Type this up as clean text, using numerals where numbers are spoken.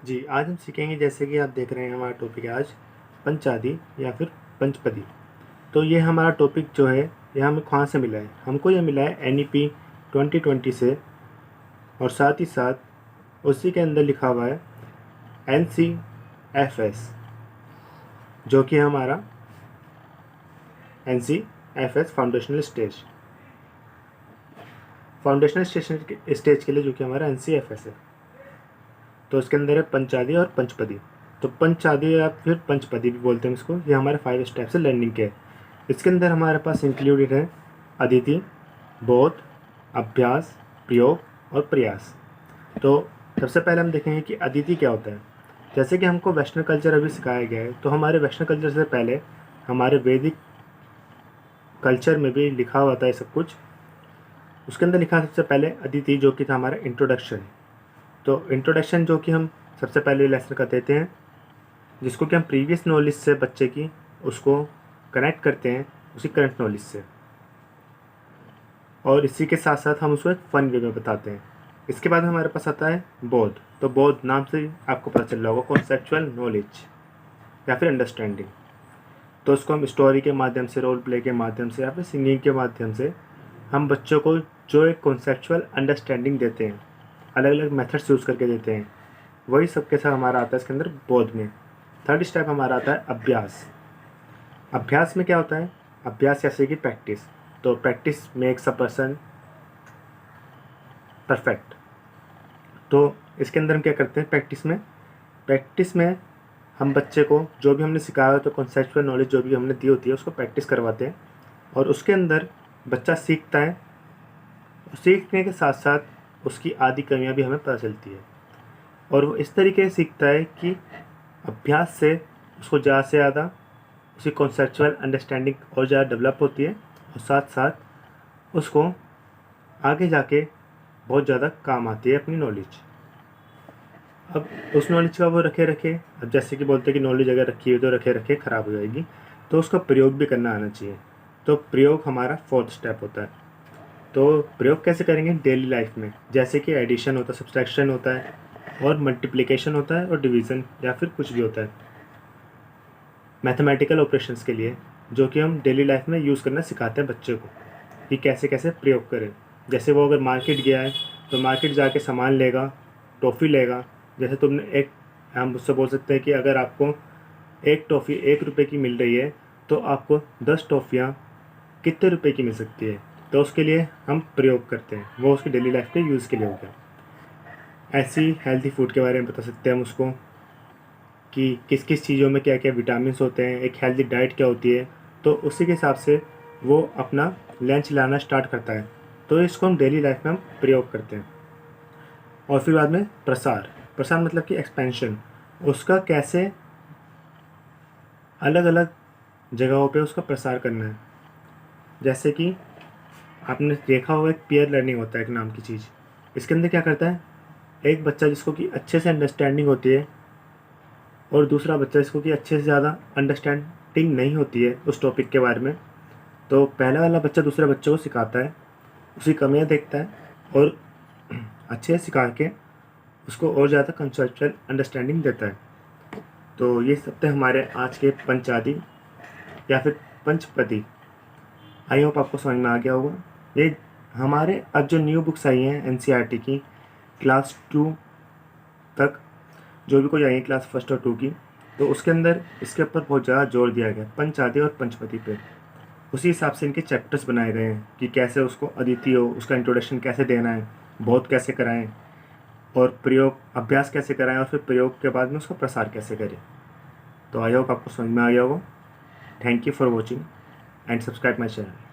जी, आज हम सीखेंगे जैसे कि आप देख रहे हैं हमारा टॉपिक है आज पंचादि या फिर पंचपदी। तो ये हमारा टॉपिक जो है ये हमें कहाँ से मिला है? हमको ये मिला है NEP 2020 से और साथ ही साथ उसी के अंदर लिखा हुआ है NCFS जो कि हमारा NCFS फाउंडेशनल स्टेज के लिए जो कि हमारा NCFS है। तो इसके अंदर है पंचादि और पंचपदी। तो पंचादि या फिर पंचपदी भी बोलते हैं इसको। ये हमारे 5 स्टेप्स है लर्निंग के। इसके अंदर हमारे पास इंक्लूडेड है अदिति, बोध, अभ्यास, प्रयोग और प्रयास। तो सबसे पहले हम देखेंगे कि अदिति क्या होता है। जैसे कि हमको वेस्टर्न कल्चर अभी सिखाया गया है, तो हमारे वेस्टर्न कल्चर से पहले हमारे वैदिक कल्चर में भी लिखा हुआ था ये सब कुछ। उसके अंदर लिखा सबसे पहले अदिति जो कि था हमारा इंट्रोडक्शन। तो इंट्रोडक्शन जो कि हम सबसे पहले लेसन का देते हैं, जिसको कि हम प्रीवियस नॉलेज से बच्चे की उसको कनेक्ट करते हैं उसी करंट नॉलेज से, और इसी के साथ साथ हम उसको एक फन वे में बताते हैं। इसके बाद हमारे पास आता है बोध। तो बोध नाम से आपको पता चल रहा होगा कॉन्सेप्चुअल नॉलेज या फिर अंडरस्टैंडिंग। तो उसको हम स्टोरी के माध्यम से, रोल प्ले के माध्यम से या फिर सिंगिंग के माध्यम से हम बच्चों को जो एक कॉन्सेप्चुअल अंडरस्टैंडिंग देते हैं, अलग अलग मेथड्स यूज़ करके देते हैं, वही सबके साथ हमारा आता है इसके अंदर बोध में। थर्ड स्टेप हमारा आता है अभ्यास। अभ्यास में क्या होता है? अभ्यास जैसे कि प्रैक्टिस। तो practice makes a person perfect. तो इसके अंदर हम क्या करते हैं प्रैक्टिस में हम बच्चे को जो भी हमने सिखाया हो, तो कॉन्सेप्चुअल नॉलेज जो भी हमने दी होती है उसको प्रैक्टिस करवाते हैं, और उसके अंदर बच्चा सीखता है। सीखने के साथ साथ उसकी आधी कमियां भी हमें पता चलती है, और वो इस तरीके से सीखता है कि अभ्यास से उसको ज़्यादा से ज़्यादा उसकी कॉन्सेप्चुअल अंडरस्टैंडिंग और ज़्यादा डेवलप होती है, और साथ साथ उसको आगे जाके बहुत ज़्यादा काम आती है अपनी नॉलेज। अब उस नॉलेज का वो रखे अब जैसे कि बोलते हैं कि नॉलेज अगर रखी हुई तो रखे ख़राब हो जाएगी, तो उसका प्रयोग भी करना आना चाहिए। तो प्रयोग हमारा 4th स्टेप होता है। तो प्रयोग कैसे करेंगे? डेली लाइफ में, जैसे कि एडिशन होता है, सब्सट्रैक्शन होता है, और मल्टीप्लिकेशन होता है, और डिवीज़न या फिर कुछ भी होता है मैथमेटिकल ऑपरेशंस के लिए, जो कि हम डेली लाइफ में यूज़ करना सिखाते हैं बच्चे को कि कैसे कैसे प्रयोग करें। जैसे वो अगर मार्केट गया है तो मार्केट जाके सामान लेगा, टॉफ़ी लेगा। जैसे तुमने एक, हम उससे बोल सकते हैं कि अगर आपको एक टॉफ़ी 1 रुपये की मिल रही है, तो आपको 10 टॉफ़ियाँ कितने रुपए की मिल सकती है? तो उसके लिए हम प्रयोग करते हैं, वो उसकी डेली लाइफ के यूज़ के लिए हो गया। ऐसे ही हेल्थी फूड के बारे में बता सकते हैं हम उसको कि किस किस चीज़ों में क्या क्या विटामिन्स होते हैं, एक हेल्दी डाइट क्या होती है। तो उसी के हिसाब से वो अपना लंच लाना स्टार्ट करता है। तो इसको हम डेली लाइफ में हम प्रयोग करते हैं। और फिर बाद में प्रसार मतलब कि एक्सपेंशन, उसका कैसे अलग अलग जगहों पे उसका प्रसार करना है। जैसे कि आपने देखा होगा एक पीयर लर्निंग होता है एक नाम की चीज़। इसके अंदर क्या करता है, एक बच्चा जिसको कि अच्छे से अंडरस्टैंडिंग होती है, और दूसरा बच्चा जिसको कि अच्छे से ज़्यादा अंडरस्टैंडिंग नहीं होती है उस टॉपिक के बारे में, तो पहला वाला बच्चा दूसरे बच्चे को सिखाता है, उसकी कमियां देखता है, और अच्छे से सिखा के उसको और ज़्यादा कंसेप्चुअल अंडरस्टैंडिंग देता है। तो ये सब थे हमारे आज के पंचादि या फिर पंचपदी। आई होप आपको समझ में आ गया होगा। ये हमारे अब जो न्यू बुक्स आई हैं NCERT की क्लास 2 तक, जो भी कोई आई है क्लास 1 और 2 की, तो उसके अंदर इसके ऊपर बहुत ज़्यादा जोर दिया गया पंचादि और पंचपदी पे। उसी हिसाब से इनके चैप्टर्स बनाए गए हैं कि कैसे उसको अदिति हो, उसका इंट्रोडक्शन कैसे देना है, बोध कैसे कराएं, और प्रयोग अभ्यास कैसे कराएं, और फिर प्रयोग के बाद में उसका प्रसार कैसे करें। तो आई होप आपको समझ में आ गया होगा। Thank you for watching and subscribe my channel.